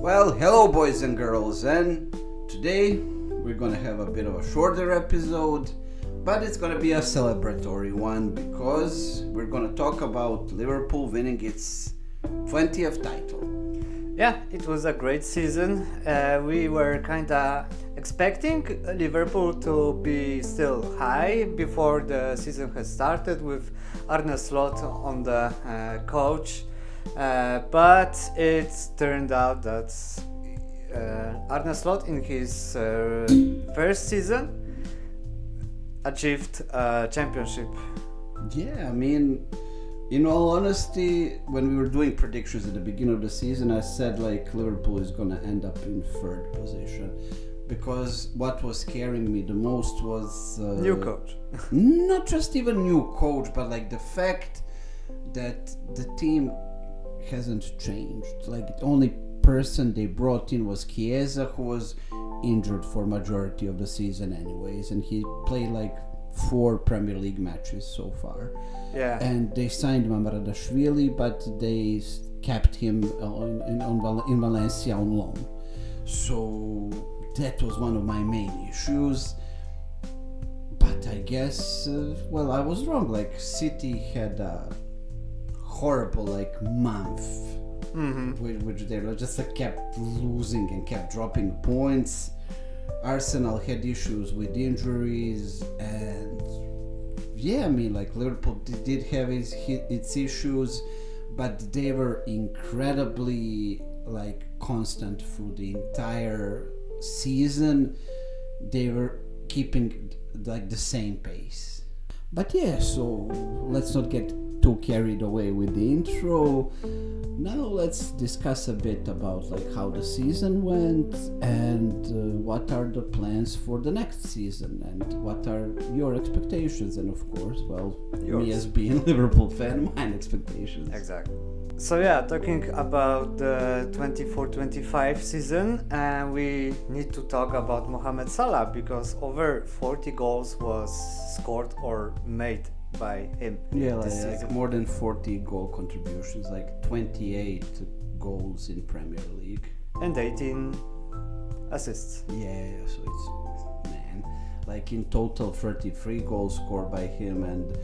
Well, hello boys and girls, and today we're gonna have a bit of a shorter episode, but it's gonna be a celebratory one because we're gonna talk about Liverpool winning its 20th title. Yeah, it was a great season. We were kind of expecting Liverpool to be still high before the season has started with Arne Slot on the coach. But it turned out that Arne Slot in his first season achieved a championship. Yeah, I mean, in all honesty, when we were doing predictions at the beginning of the season, I said like Liverpool is gonna end up in third position because what was scaring me the most was New coach. not just even new coach, but like the fact that the team hasn't changed. Like the only person they brought in was Chiesa, who was injured for majority of the season anyways, and he played like 4 Premier League matches so far. Yeah. And they signed Mamardashvili, but they kept him in Valencia on loan. So that was one of my main issues. But I guess, I was wrong. Like City had a horrible month, which they just kept losing and kept dropping points. Arsenal had issues with injuries, and Liverpool did have its issues, but they were incredibly constant through the entire season. They were keeping the same pace. But yeah, so let's not get too carried away with the intro. Now let's discuss a bit about how the season went and what are the plans for the next season and what are your expectations, and of course, yours. Me as being a Liverpool fan, mine expectations. Exactly. So yeah, talking about the 24-25 season, we need to talk about Mohamed Salah because over 40 goals was scored or made by him. Yeah, this season. More than 40 goal contributions, 28 goals in Premier League. And 18 assists. Yeah, so it's, in total 33 goals scored by him, and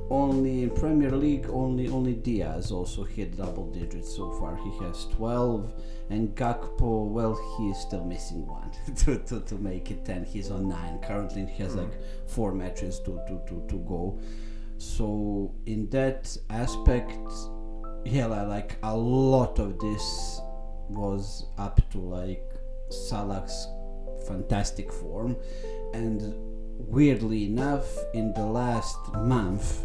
only in Premier League, only Diaz also hit double digits so far. He has 12, and Gakpo, he is still missing one to make it 10. He's on 9 currently. He has 4 matches to go. So in that aspect, a lot of this was up to Salah's fantastic form, and weirdly enough, in the last month,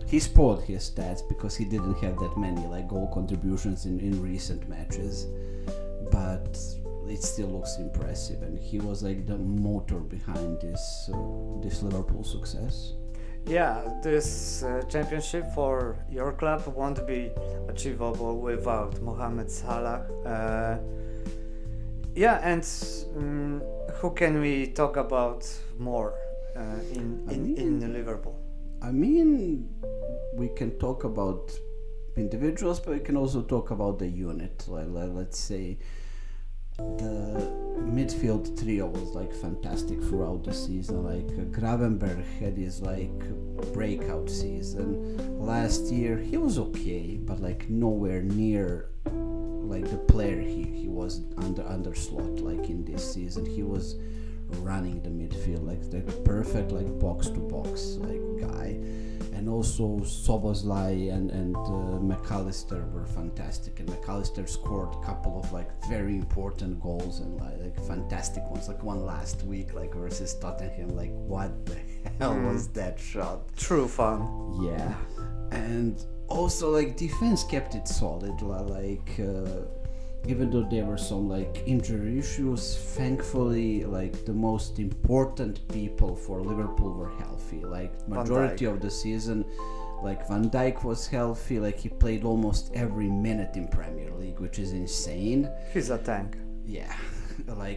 he spoiled his stats because he didn't have that many goal contributions in recent matches, but it still looks impressive, and he was the motor behind this Liverpool success. Yeah, this championship for your club won't be achievable without Mohamed Salah. Who can we talk about more in Liverpool? I mean, we can talk about individuals, but we can also talk about the unit. Let's say the midfield trio was fantastic throughout the season. Gravenberg had his breakout season. Last year he was okay, but nowhere near the player he was under Slot. In this season he was running the midfield the perfect box to box guy. And also Szoboszlai and McAllister were fantastic, and McAllister scored a couple of very important goals and fantastic ones, one last week versus Tottenham. What the hell was that shot? True fun. Yeah. And also defense kept it solid. Even though there were some injury issues, thankfully the most important people for Liverpool were healthy. Majority of the season, Van Dijk was healthy. He played almost every minute in Premier League, which is insane. He's a tank. Yeah.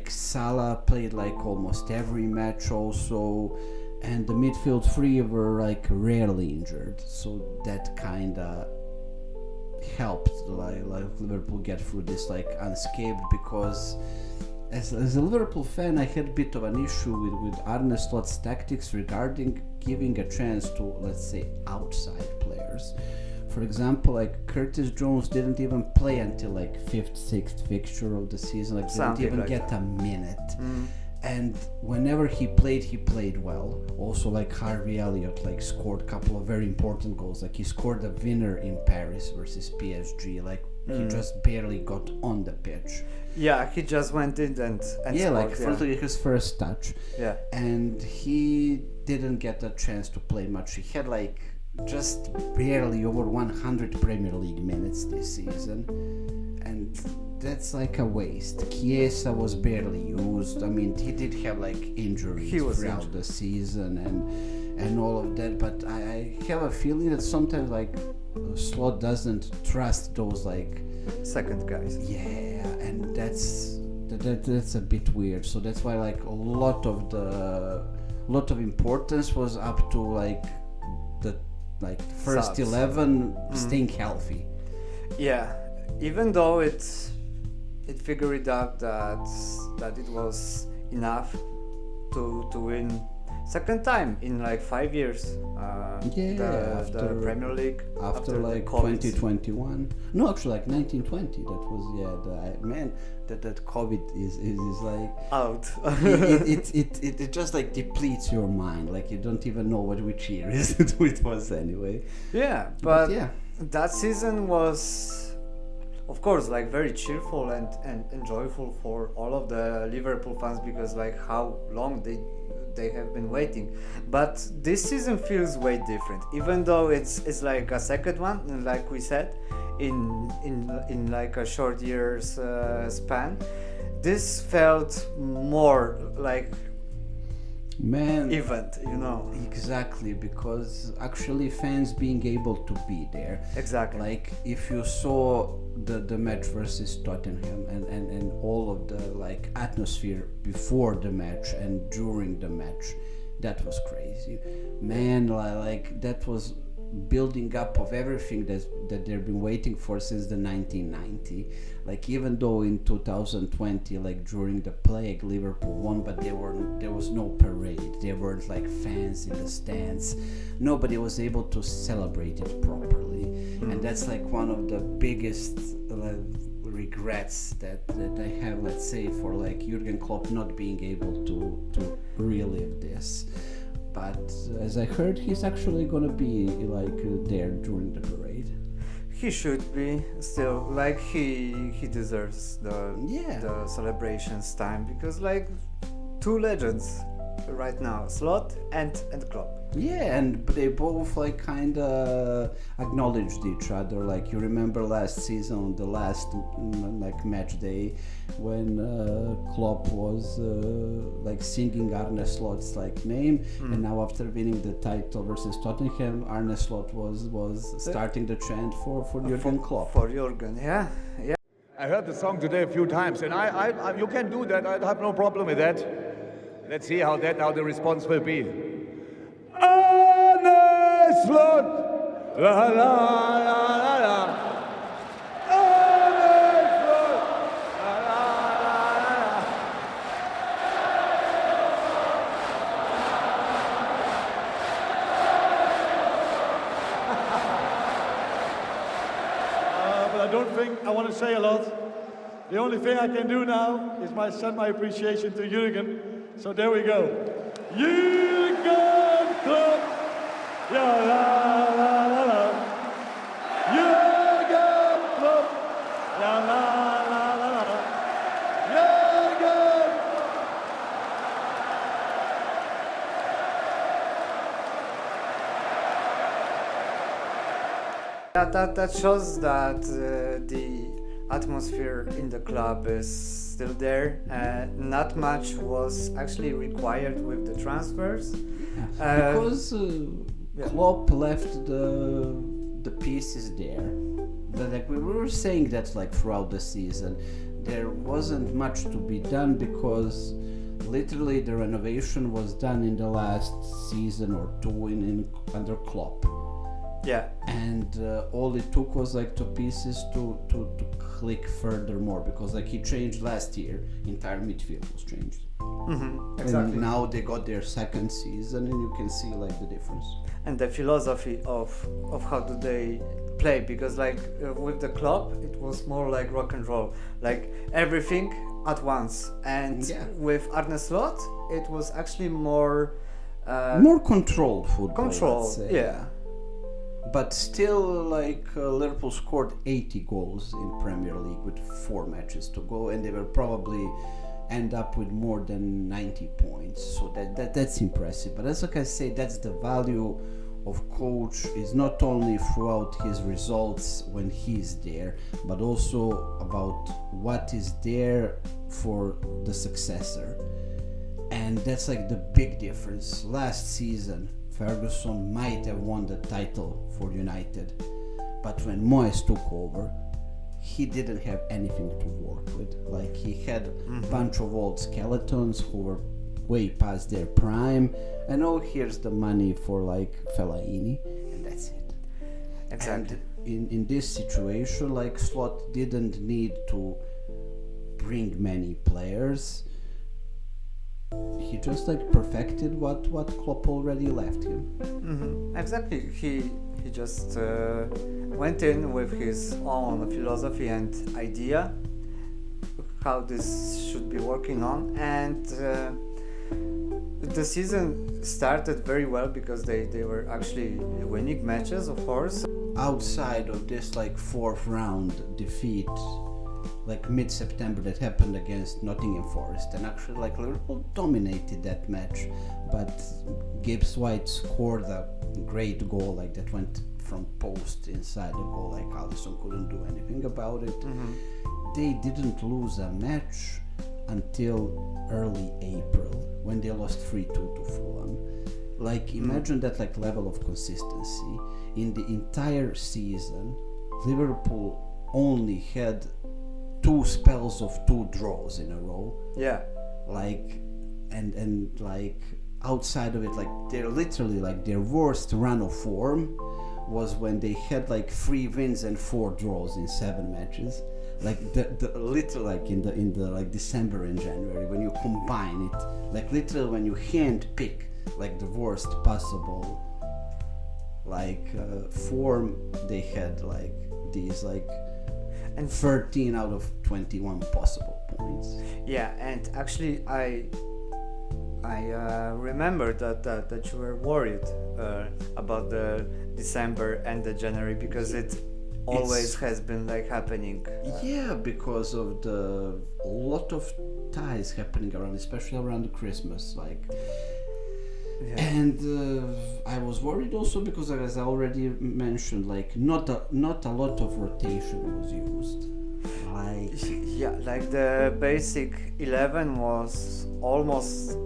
Salah played almost every match also, and the midfield three were rarely injured. So that kinda helped like Liverpool get through this like unscathed, because as a Liverpool fan, I had a bit of an issue with Arne Slot's tactics regarding giving a chance to, let's say, outside players. For example, like Curtis Jones didn't even play until like 5th, 6th fixture of the season. Like Something didn't even like get that. a minute. And whenever he played well. Also, like Harvey Elliott, like scored a couple of very important goals. Like he scored a winner in Paris versus PSG. Like he just barely got on the pitch. Yeah, he just went in and Yeah, scored, like firstly his first touch. Yeah. And he didn't get a chance to play much. He had like just barely over 100 Premier League minutes this season, and that's like a waste. Chiesa was barely used. I mean, he did have like injuries throughout the season and all of that, but I have a feeling that sometimes like Slot doesn't trust those like second guys. Yeah, and that's a bit weird. So that's why like a lot of importance was up to like the first Subs. 11 staying healthy. Yeah, even though it figured out that it was enough to win second time in like 5 years. The Premier League after like 2021. No, actually like 1920. That was that COVID is like out. it just like depletes your mind. Like you don't even know which year it was anyway. Yeah, but that season was, of course, like very cheerful and joyful for all of the Liverpool fans, because like how long they have been waiting. But this season feels way different, even though it's like a second one, like we said, in like a short year's span. This felt more like event, you know. Exactly, because actually fans being able to be there. Exactly. Like if you saw the match versus Tottenham and all of the like atmosphere before the match and during the match, that was crazy. Man, like that was building up of everything that they've been waiting for since the 1990. Like even though in 2020, like during the plague, Liverpool won, but there was no parade. There weren't like fans in the stands. Nobody was able to celebrate it properly, and that's like one of the biggest regrets that I have. Let's say for like Jürgen Klopp not being able to relive this. But as I heard, he's actually gonna be like there during the parade. He should be still, like he deserves the celebrations time, because like two legends right now, Slot and Klopp. Yeah, and they both like kind of acknowledged each other. Like you remember last season, the last like match day, when Klopp was like singing Arne Slot's like name, and now after winning the title versus Tottenham, Arne Slot was starting the chant for Jürgen Klopp. For Jürgen, yeah. I heard the song today a few times, and I you can do that. I have no problem with that. Let's see how the response will be. Arne Slot, la la la la la. Arne Slot, la la la la. But I don't think I want to say a lot. The only thing I can do now is send my appreciation to Jürgen. So there we go. Jürgen Klopp. Ja, la, la, la, la. Jürgen Klopp. Ja, la, la, la, la. Jürgen. That shows that the atmosphere in the club is still there. Not much was actually required with the transfers. Because Klopp left the pieces there. But like we were saying that like throughout the season, there wasn't much to be done, because literally the renovation was done in the last season or two under Klopp. Yeah. And all it took was like two pieces to click furthermore, because like he changed last year, entire midfield was changed. Exactly. And now they got their second season, and you can see like the difference. And the philosophy of how do they play, because like with the Klopp it was more like rock and roll, like everything at once, and Yeah. with Arne Slot it was actually more More controlled football. control. Let's say. Yeah. But still, like Liverpool scored 80 goals in Premier League with 4 matches to go, and they will probably end up with more than 90 points. So that's impressive. But as like I say, that's the value of coach, is not only throughout his results when he's there, but also about what is there for the successor. And that's like the big difference. Last season, Ferguson might have won the title for United, but when Moyes took over, he didn't have anything to work with. Like he had a bunch of old skeletons who were way past their prime, and oh, here's the money for like Fellaini, and that's it. Exactly. And in this situation, like Slot didn't need to bring many players. He just like perfected what Klopp already left him. Exactly. He just went in with his own philosophy and idea how this should be working on, and the season started very well because they were actually winning matches, of course. Outside of this like 4th round defeat, like mid-September, that happened against Nottingham Forest, and actually like Liverpool dominated that match, but Gibbs White scored a great goal like that went from post inside the goal, like Alisson couldn't do anything about it. They didn't lose a match until early April when they lost 3-2 to Fulham. Like imagine that like level of consistency. In the entire season, Liverpool only had 2 spells of 2 draws in a row. Yeah. Like and like outside of it, like they're literally like their worst run of form was when they had like 3 wins and 4 draws in 7 matches. Like the little like in the like December and January, when you combine it, like literally when you hand pick like the worst possible like form, they had like these like And 13 out of 21 possible points. yeah, and actually I remember that you were worried about the December and the January, because it always has been like happening. Yeah, because of the lot of ties happening around, especially around Christmas, like. Yeah. And I was worried also because, as I already mentioned, like not a lot of rotation was used. Like Yeah, like the basic 11 was almost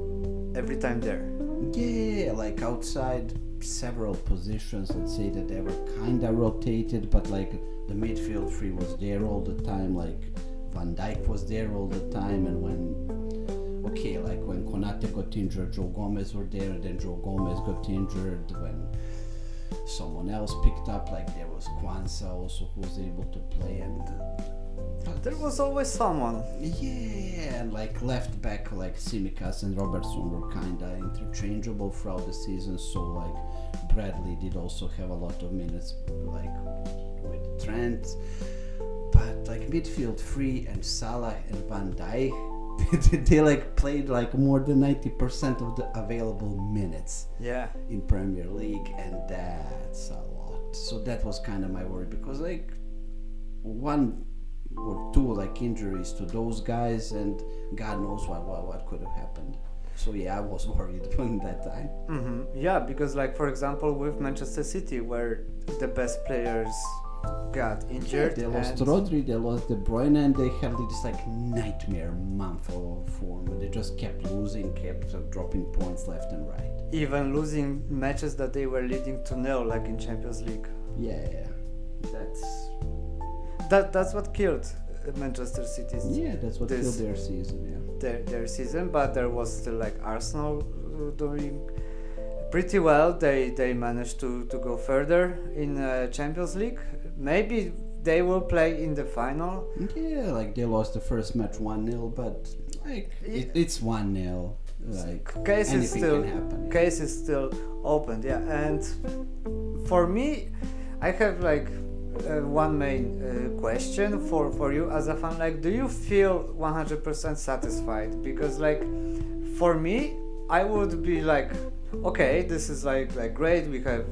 every time there. yeah, like outside several positions, let's say that they were kind of rotated, but like the midfield 3 was there all the time. Like Van Dijk was there all the time, and when Konate got injured, Joe Gomez were there, and then Joe Gomez got injured. When someone else picked up, like there was Kwanzaa also who was able to play, and There was always someone. yeah, and like left back like Tsimikas and Robertson were kinda interchangeable throughout the season, so like Bradley did also have a lot of minutes like with Trent, but like midfield 3 and Salah and Van Dijk, they like played like more than 90% of the available minutes Yeah. in Premier League, and that's a lot. So that was kind of my worry, because like 1 or 2 like injuries to those guys, and God knows what could have happened. So yeah, I was worried during that time. Yeah, because like for example with Manchester City, where the best players got injured, They lost and Rodri, they lost De Bruyne, and they had this like nightmare month of form where they just kept losing, kept dropping points left and right. even losing matches that they were leading to 0, like in Champions League. Yeah, That's what killed Manchester City's that's what This- killed their season. Yeah. their season, but there was still like Arsenal doing pretty well. They managed to go further in Champions League. Maybe they will play in the final. Yeah, like they lost the first match 1-0, but like it's 1-0. Like Case is anything still can happen. Yeah. case is still open. Yeah, and for me, I have like one main question for you as a fan. Like, do you feel 100% satisfied? Because like for me, I would be like, okay, this is like great. We have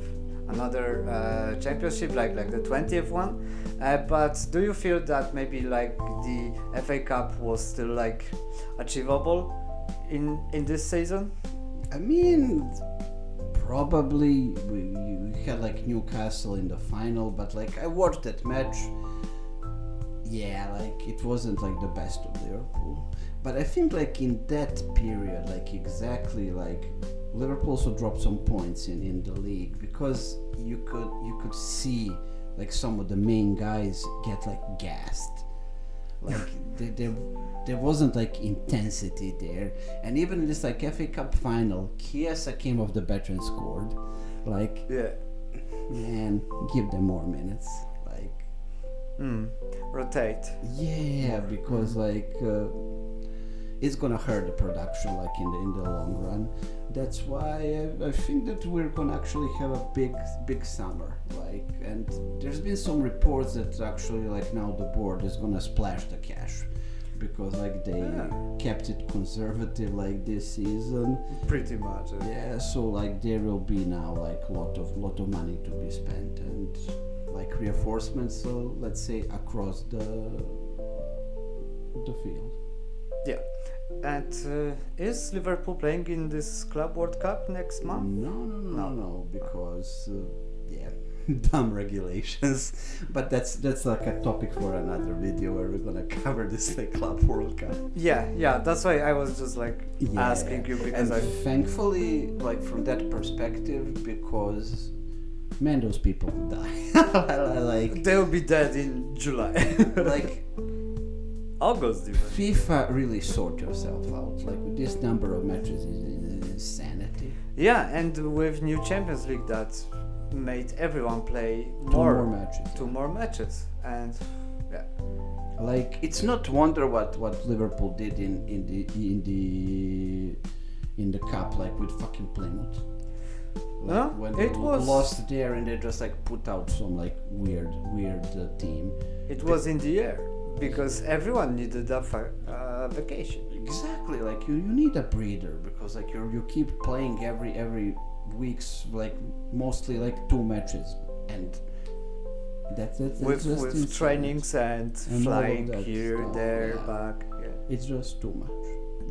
another championship, like the 20th one. But do you feel that maybe like the FA Cup was still like achievable in this season? I mean, probably we had like Newcastle in the final, but like I watched that match. Yeah, like it wasn't like the best of Liverpool, but I think like in that period, like exactly like Liverpool also dropped some points in the league because you could see like some of the main guys get like gassed, like there wasn't like intensity there, and even in this like FA Cup final, Chiesa came off the bench and scored. Like, Yeah. man, give them more minutes. Like, Rotate. yeah, because like it's gonna hurt the production like in the long run. That's why I think that we're gonna actually have a big summer. Like, and there's been some reports that actually like now the board is gonna splash the cash because like they kept it conservative like this season. Pretty much. Yeah, so like there will be now like lot of money to be spent and like reinforcements. So let's say across the field. Yeah. And is Liverpool playing in this Club World Cup next month? No, because yeah, dumb regulations. But that's like a topic for another video where we're gonna cover this like Club World Cup. Yeah. That's why I was just like asking you because and thankfully, like from that perspective, because man, those people will die. Like they'll be dead in July. like. August even. FIFA really sort yourself out. Like with this number of matches is insanity. Yeah, and with new Champions League that made everyone play two more matches, and yeah. Like it's not wonder what Liverpool did in the cup, like with fucking Plymouth. Like No, when it they was lost there and they just like put out some like weird team. It was in the air because everyone needed a vacation. Exactly, like you need a breather because like you keep playing every week's like mostly like 2 matches and that's with just trainings and flying all of that here, stuff, there, yeah. back. Yeah. It's just too much.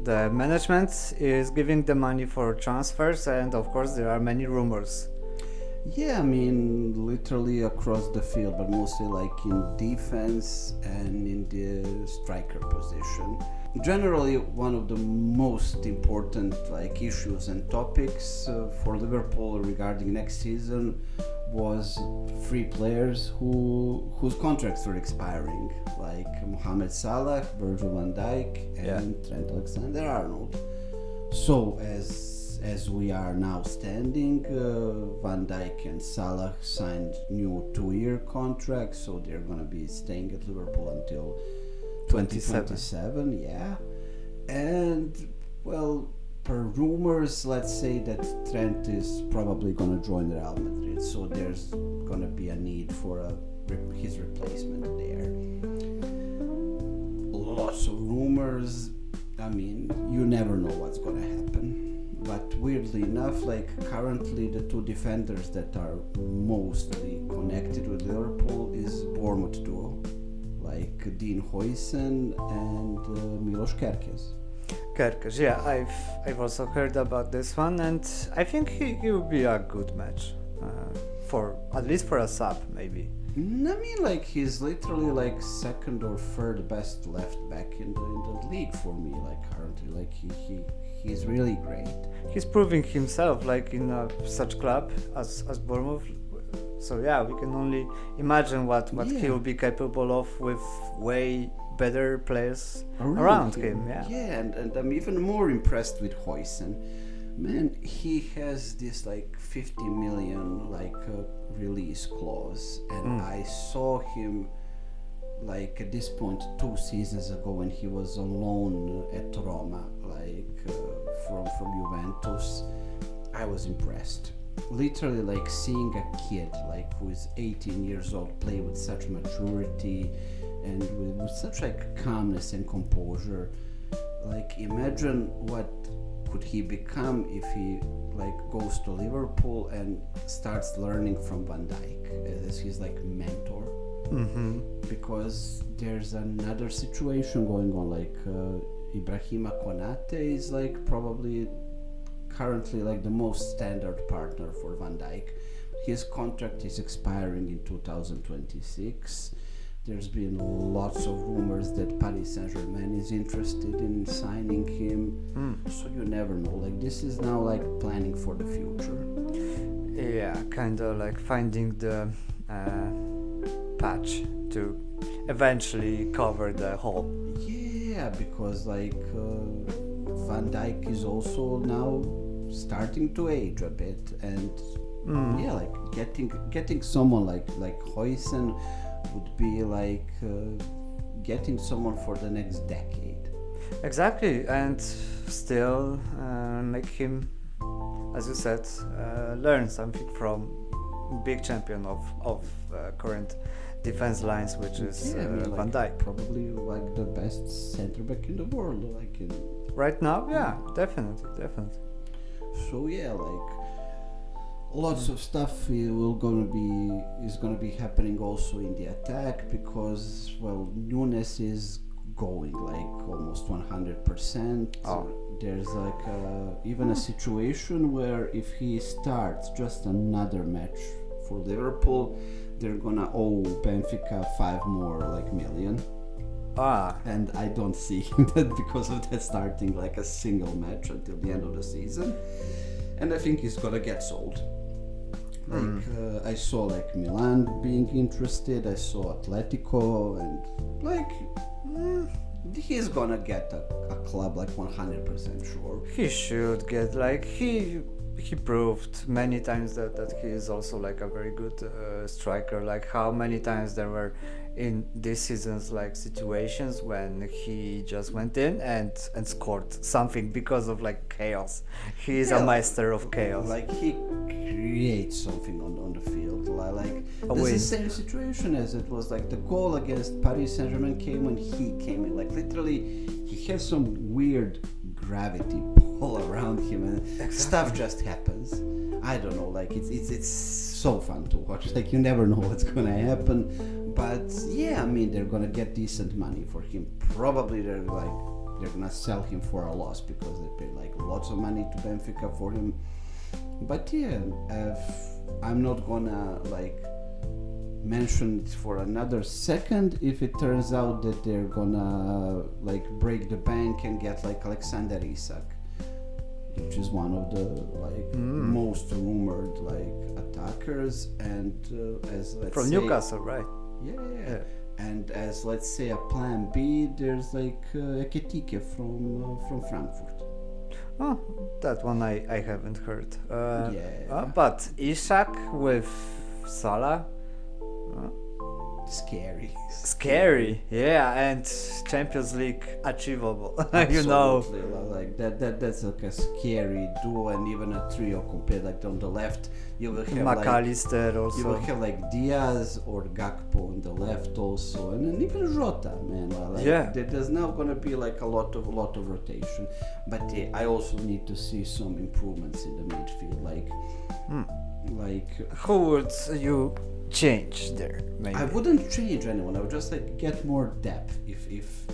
The management is giving the money for transfers, and of course there are many rumors. Yeah, I mean literally across the field, but mostly like in defense and in the striker position. Generally, one of the most important like issues and topics for Liverpool regarding next season was 3 players whose contracts were expiring, like Mohamed Salah, Virgil van Dijk, and Trent Alexander-Arnold. So as we are now standing, Van Dijk and Salah signed new 2-year contracts, so they're gonna be staying at Liverpool until 2027. Yeah, and well, per rumors, let's say that Trent is probably gonna join Real Madrid, so there's gonna be a need for his replacement there. Lots of rumors. I mean, you never know what's gonna happen. But weirdly enough, like currently the 2 defenders that are mostly connected with Liverpool is Bournemouth duo, like Dean Huijsen and Milos Kerkez. Kerkez, yeah, I've also heard about this one, and I think he will be a good match, for at least for a sub maybe. I mean, like he's literally like 2nd or 3rd best left back in the league for me. Like currently, like he's really great. He's proving himself like in such club as Bournemouth. So yeah, we can only imagine what he will be capable of with way better players around him. Yeah. Yeah, and I'm even more impressed with Huijsen Man, he has this like 50 million like release clause, and I saw him like at this point 2 seasons ago when he was on loan at Roma, like from Juventus. I was impressed. Literally, like seeing a kid like who is 18 years old play with such maturity and with such like calmness and composure. Like imagine what could he become if he like goes to Liverpool and starts learning from Van Dijk as his like mentor. Because there's another situation going on, like Ibrahima Konate is like probably currently like the most standard partner for Van Dijk. His contract is expiring in 2026. There's been lots of rumors that Paris Saint-Germain is interested in signing him. So you never know. Like this is now like planning for the future. Yeah, kind of like finding the patch to eventually cover the hole. Yeah, because like Van Dijk is also now starting to age a bit, and yeah, like getting someone like Huijsen would be like getting someone for the next decade. Exactly, and still make him, as you said, learn something from big champion of current defense lines, which is Van Dijk. Probably like the best center back in the world, like right now. Yeah, definitely. So yeah, like lots of stuff is gonna be happening also in the attack, because well, Nunes is going like almost 100%. There's like even a situation where if he starts just another match for Liverpool, they're gonna owe Benfica 5 more like million. And I don't see him that because of that starting like a single match until the end of the season. And I think he's gonna get sold. Like I saw like Milan being interested, I saw Atletico, and like he's gonna get a club like 100% sure. He should get like he proved many times that he is also like a very good striker. Like how many times there were in this season's like situations when he just went in and scored something because of like chaos. He is a master of chaos. Like he creates something on the field. Like this is the same situation as it was like the goal against Paris Saint-Germain came when he came in. Like literally he has some weird gravity pull around him and stuff just happens. I don't know, like it's so fun to watch. Like you never know what's gonna happen, but yeah, I mean they're gonna get decent money for him. Probably they're gonna sell him for a loss because they paid like lots of money to Benfica for him. But yeah, I'm not gonna like mention it for another second if it turns out that they're gonna like break the bank and get like Alexander Isak, which is one of the like most rumored like attackers, and as let's from say, Newcastle, right? Yeah. And as let's say a plan B, there's like Ekitike from Frankfurt. Oh, that one I haven't heard. But Isak with Salah. Scary, yeah, and Champions League achievable. You know, like that's like a scary duo, and even a trio compared. Like on the left, you will have McAllister also. You will have like Diaz or Gakpo on the left also, and then even Jota, man. Like, there's now gonna be like a lot of rotation, but I also need to see some improvements in the midfield. Like who would you change there? Maybe I wouldn't change anyone. I would just like get more depth. If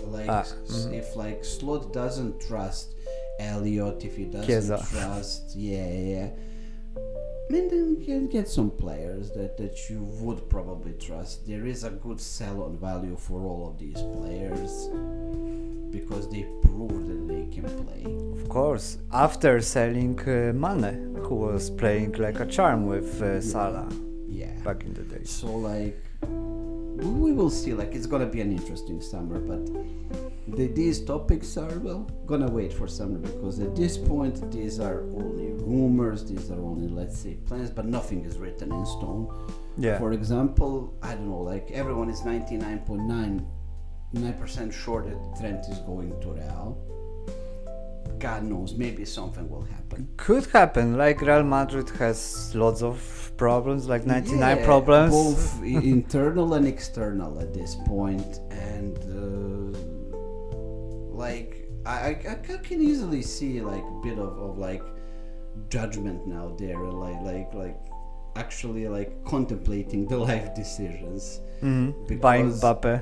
like Slot doesn't trust Elliot, if he doesn't trust then you can get some players that you would probably trust. There is a good sell-on value for all of these players because they prove that they can play. Of course, after selling Mane, who was playing like a charm with Salah. Yeah, back in the day. So like we will see. Like it's gonna be an interesting summer, but these topics are, well, gonna wait for summer, because at this point these are only rumors, these are only, let's say, plans, but nothing is written in stone. Yeah. For example, I don't know, like everyone is 99.9% sure that Trent is going to Real. God knows, maybe something will happen. Could happen. Like Real Madrid has lots of problems, like 99 Yeah, problems. both internal and external at this point, and like I can easily see like a bit of like judgment now there, like actually like contemplating the life decisions. Buying Mbappe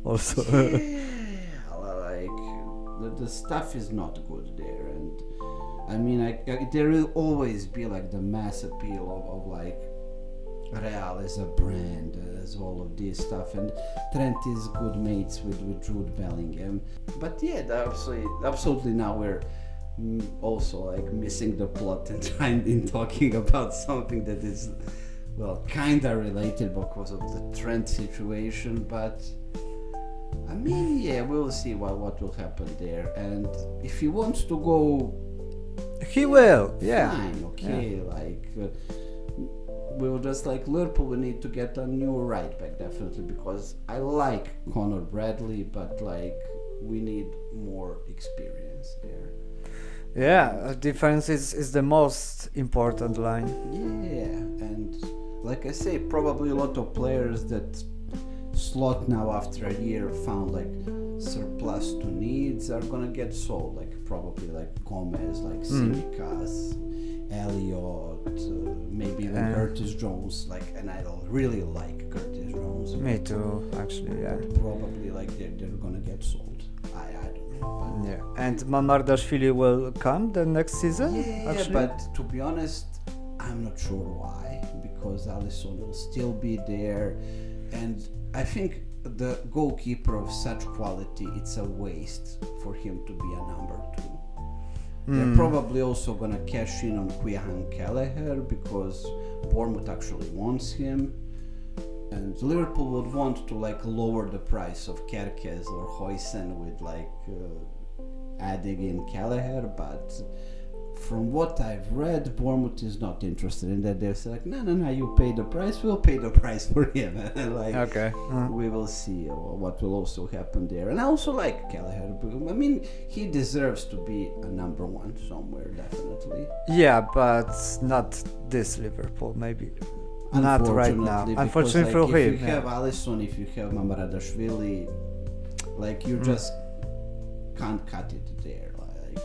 also. Yeah, like the stuff is not good there, and I mean, there will always be like the mass appeal of like Real as a brand, as all of this stuff, and Trent is good mates with Jude Bellingham. But yeah, absolutely now we're also like missing the plot and talking about something that is, well, kinda related because of the Trent situation, but I mean, yeah, we'll see what will happen there, and if he wants to go, He will, yeah. fine, okay, like we'll just like Liverpool, we need to get a new right back, definitely, because I like Conor Bradley, but like we need more experience there. Yeah, defense is the most important line. Yeah, and like I say, probably a lot of players that Slot now after a year found like surplus to needs are gonna get sold, like probably like Gomez, like Tsimikas, Elliott, maybe even Curtis Jones, like, and I don't really like Curtis Jones. Me too, actually, yeah. Probably like they're gonna get sold. I don't know. But Yeah, and Mamardashvili will come the next season. yeah, actually. but to be honest, I'm not sure why, because Alisson will still be there, and I think the goalkeeper of such quality, it's a waste for him to be a number 2. They're probably also gonna cash in on Quihan Kelleher because Bournemouth actually wants him, and Liverpool would want to like lower the price of Kerkez or Huijsen with like adding in Kelleher, but from what I've read, Bournemouth is not interested in that. They're like, no, you pay the price, we'll pay the price for him. Like, Okay. we will see what will also happen there. And I also like Kelleher. I mean, he deserves to be a number 1 somewhere, definitely. Yeah, but not this Liverpool, maybe. Not right now. Because, Unfortunately like, for if him. you have Alisson, if you have Mamardashvili, like you just can't cut it there.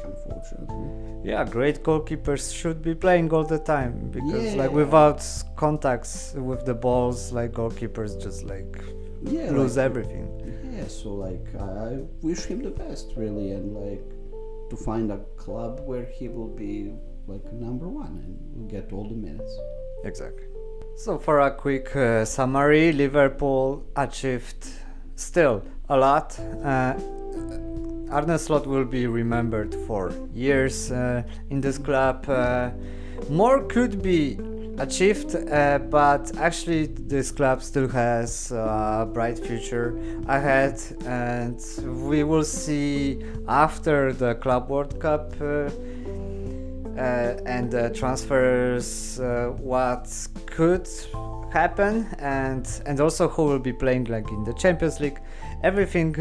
Unfortunately. Yeah, great goalkeepers should be playing all the time because like Yeah. without contacts with the balls, like goalkeepers just like lose everything. Yeah, so like I wish him the best really, and like to find a club where he will be like number 1 and will get all the minutes. Exactly. So for a quick summary, Liverpool achieved still a lot. Arne Slot will be remembered for years in this club. More could be achieved, but actually this club still has a bright future ahead, and we will see after the Club World Cup and the transfers what could happen, and also who will be playing like in the Champions League. Everything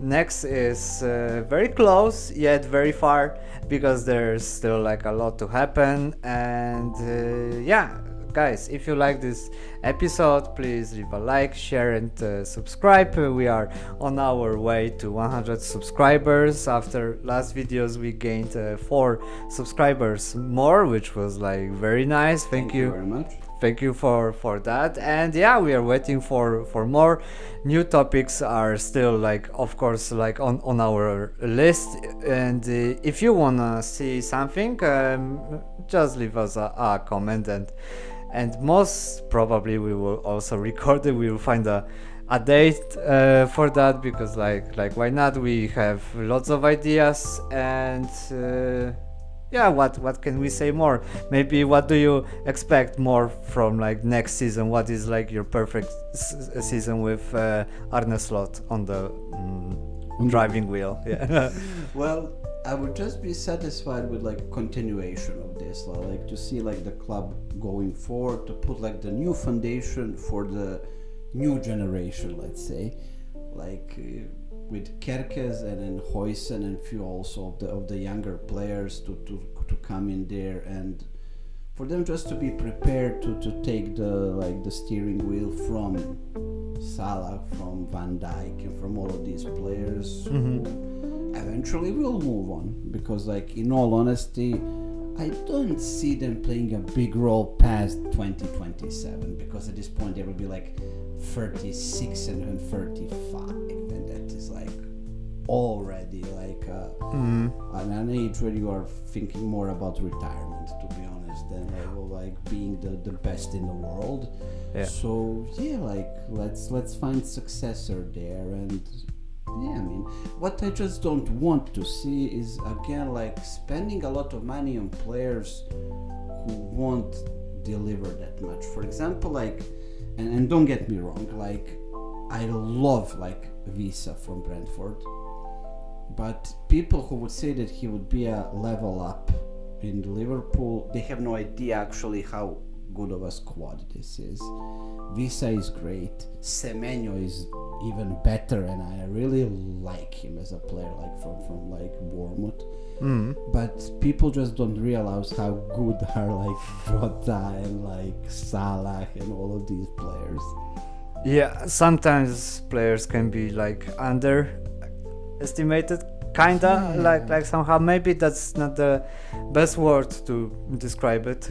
next is very close yet very far, because there's still like a lot to happen. And yeah, guys, if you like this episode, please leave a like, share and subscribe. We are on our way to 100 subscribers. After last videos we gained 4 subscribers more, which was like very nice. Thank you very much. Thank you for that. And yeah, we are waiting for more. New topics are still like, of course, like on our list, and if you wanna see something, just leave us a comment, and most probably we will also record it. We will find a date for that, because like why not? We have lots of ideas, and yeah, what can we say more? Maybe what do you expect more from like next season? What is like your perfect season with Arne Slot on the driving wheel. Yeah. Well, I would just be satisfied with like continuation of this, like to see like the club going forward, to put like the new foundation for the new generation, let's say, like with Kerkez and then Huysen and few also of the younger players to come in there, and for them just to be prepared to take the steering wheel from Salah, from Van Dijk, and from all of these players who eventually will move on, because like in all honesty I don't see them playing a big role past 2027, because at this point they will be like 36 and 35, and that is like already like an age where you are thinking more about retirement, to be honest, than like being the best in the world. So yeah, like let's find successor there. And yeah, I mean, what I just don't want to see is again like spending a lot of money on players who won't deliver that much. For example, like, and don't get me wrong, like I love like Visa from Brentford, but people who would say that he would be a level up in Liverpool, they have no idea actually how good of a squad this is. Visa is great, Semenyo is even better, and I really like him as a player, like from like Bournemouth. But people just don't realize how good are like Jota and like Salah and all of these players. Yeah, sometimes players can be like underestimated, kinda, like somehow. Maybe that's not the best word to describe it.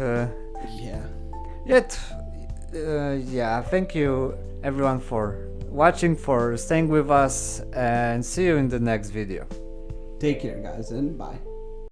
Yeah, thank you everyone for watching, for staying with us, and see you in the next video. Take care, guys, and bye.